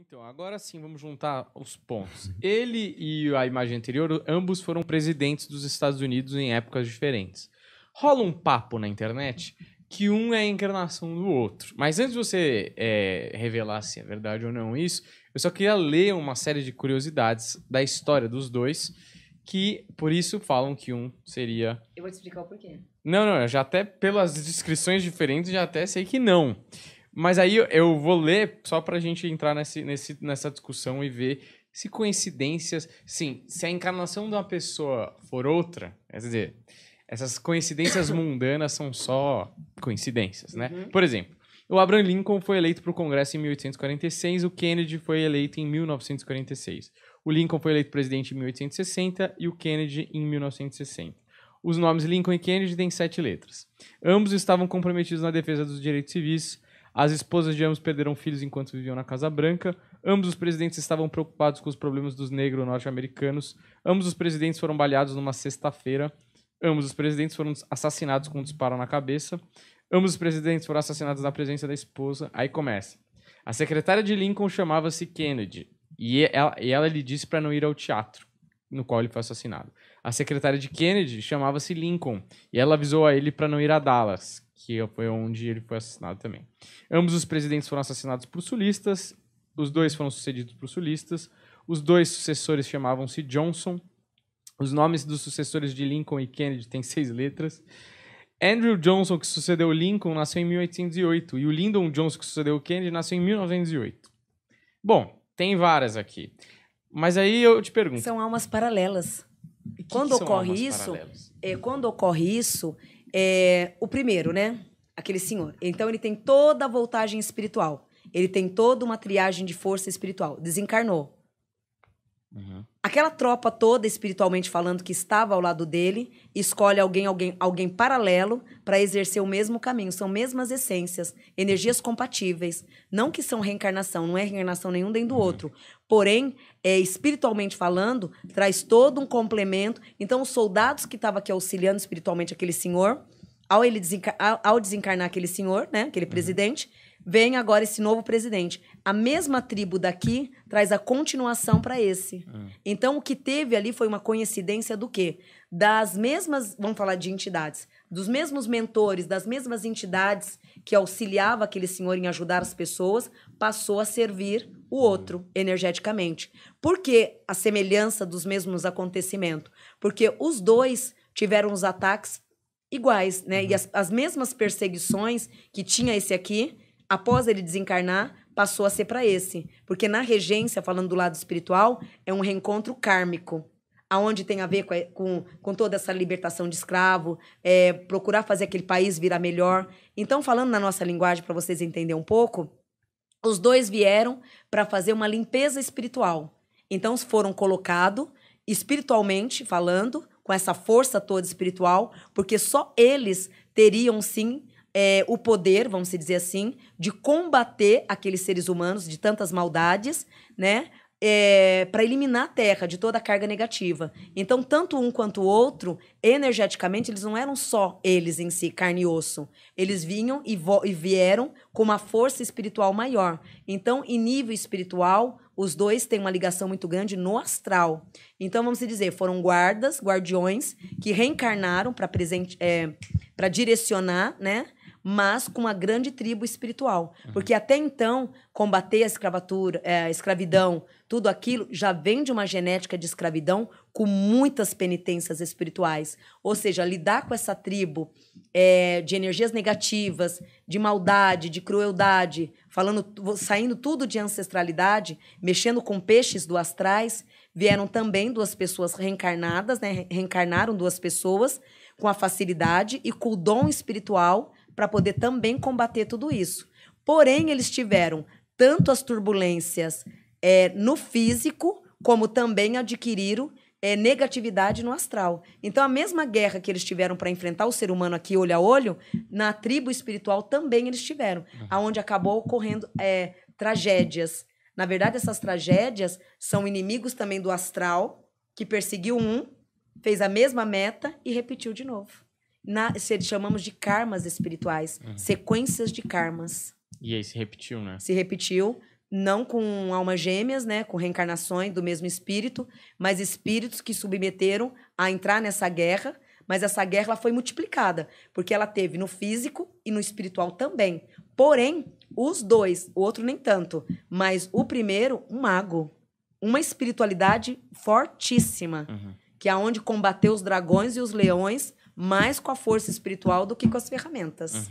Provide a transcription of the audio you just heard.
Então, agora sim, vamos juntar os pontos. Ele e a imagem anterior, ambos foram presidentes dos Estados Unidos em épocas diferentes. Rola um papo na internet que um é a encarnação do outro. Mas antes de você revelar se é verdade ou não isso, eu só queria ler uma série de curiosidades da história dos dois, que por isso falam que um seria... Eu vou te explicar o porquê. Não, eu já até pelas descrições diferentes já até sei que não. Mas aí eu vou ler só pra gente entrar nessa discussão e ver se coincidências... Sim, se a encarnação de uma pessoa for outra, quer dizer, essas coincidências mundanas são só coincidências, né? Uhum. Por exemplo, o Abraham Lincoln foi eleito para o Congresso em 1846, o Kennedy foi eleito em 1946. O Lincoln foi eleito presidente em 1860 e o Kennedy em 1960. Os nomes Lincoln e Kennedy têm 7 letras. Ambos estavam comprometidos na defesa dos direitos civis. As esposas de ambos perderam filhos enquanto viviam na Casa Branca. Ambos os presidentes estavam preocupados com os problemas dos negros norte-americanos. Ambos os presidentes foram baleados numa sexta-feira. Ambos os presidentes foram assassinados com um disparo na cabeça. Ambos os presidentes foram assassinados na presença da esposa. Aí começa. A secretária de Lincoln chamava-se Kennedy. E ela lhe disse para não ir ao teatro no qual ele foi assassinado. A secretária de Kennedy chamava-se Lincoln. E ela avisou a ele para não ir a Dallas, que foi onde ele foi assassinado também. Ambos os presidentes foram assassinados por sulistas. Os dois foram sucedidos por sulistas. Os dois sucessores chamavam-se Johnson. Os nomes dos sucessores de Lincoln e Kennedy têm 6 letras. Andrew Johnson, que sucedeu Lincoln, nasceu em 1808. E o Lyndon Johnson, que sucedeu Kennedy, nasceu em 1908. Bom, tem várias aqui. Mas aí eu te pergunto... São almas paralelas. Quando ocorre isso, o primeiro, né? Aquele senhor. Então, ele tem toda a voltagem espiritual. Ele tem toda uma triagem de força espiritual. Desencarnou. Uhum. Aquela tropa toda, espiritualmente falando, que estava ao lado dele, escolhe alguém paralelo para exercer o mesmo caminho. São mesmas essências, energias compatíveis. Não que são reencarnação, não é reencarnação nenhum dentro do outro. Porém, espiritualmente falando, traz todo um complemento. Então, os soldados que estavam aqui auxiliando espiritualmente aquele senhor, ao desencarnar aquele senhor, né, aquele presidente, vem agora esse novo presidente. A mesma tribo daqui traz a continuação para esse. Então, o que teve ali foi uma coincidência do quê? Das mesmas, vamos falar de entidades, dos mesmos mentores, das mesmas entidades que auxiliava aquele senhor em ajudar as pessoas, passou a servir o outro energeticamente. Por que a semelhança dos mesmos acontecimentos? Porque os dois tiveram os ataques iguais, né? E as mesmas perseguições que tinha esse aqui, após ele desencarnar, passou a ser para esse. Porque na regência, falando do lado espiritual, é um reencontro kármico, aonde tem a ver com toda essa libertação de escravo, procurar fazer aquele país virar melhor. Então, falando na nossa linguagem, para vocês entenderem um pouco, os dois vieram para fazer uma limpeza espiritual. Então, foram colocados, espiritualmente falando, com essa força toda espiritual, porque só eles teriam, sim, o poder, vamos dizer assim, de combater aqueles seres humanos de tantas maldades, né? Para eliminar a Terra de toda a carga negativa. Então, tanto um quanto o outro, energeticamente, eles não eram só eles em si, carne e osso. Eles vinham e vieram com uma força espiritual maior. Então, em nível espiritual, os dois têm uma ligação muito grande no astral. Então, vamos dizer, foram guardiões, que reencarnaram para direcionar, né? Mas com uma grande tribo espiritual. Porque até então, combater a escravidão, tudo aquilo, já vem de uma genética de escravidão com muitas penitências espirituais. Ou seja, lidar com essa tribo de energias negativas, de maldade, de crueldade, saindo tudo de ancestralidade, mexendo com peixes do astrais, vieram também 2 pessoas reencarnadas, né? Reencarnaram 2 pessoas com a facilidade e com o dom espiritual para poder também combater tudo isso. Porém, eles tiveram tanto as turbulências no físico, como também adquiriram negatividade no astral. Então, a mesma guerra que eles tiveram para enfrentar o ser humano aqui olho a olho, na tribo espiritual também eles tiveram, aonde acabou ocorrendo tragédias. Na verdade, essas tragédias são inimigos também do astral, que perseguiu fez a mesma meta e repetiu de novo. Chamamos de karmas espirituais, sequências de karmas. E aí se repetiu, né? Se repetiu, não com almas gêmeas, né, com reencarnações do mesmo espírito, mas espíritos que submeteram a entrar nessa guerra, mas essa guerra ela foi multiplicada, porque ela teve no físico e no espiritual também. Porém, os dois, o outro nem tanto, mas o primeiro, um mago, uma espiritualidade fortíssima, que é onde combateu os dragões e os leões mais com a força espiritual do que com as ferramentas.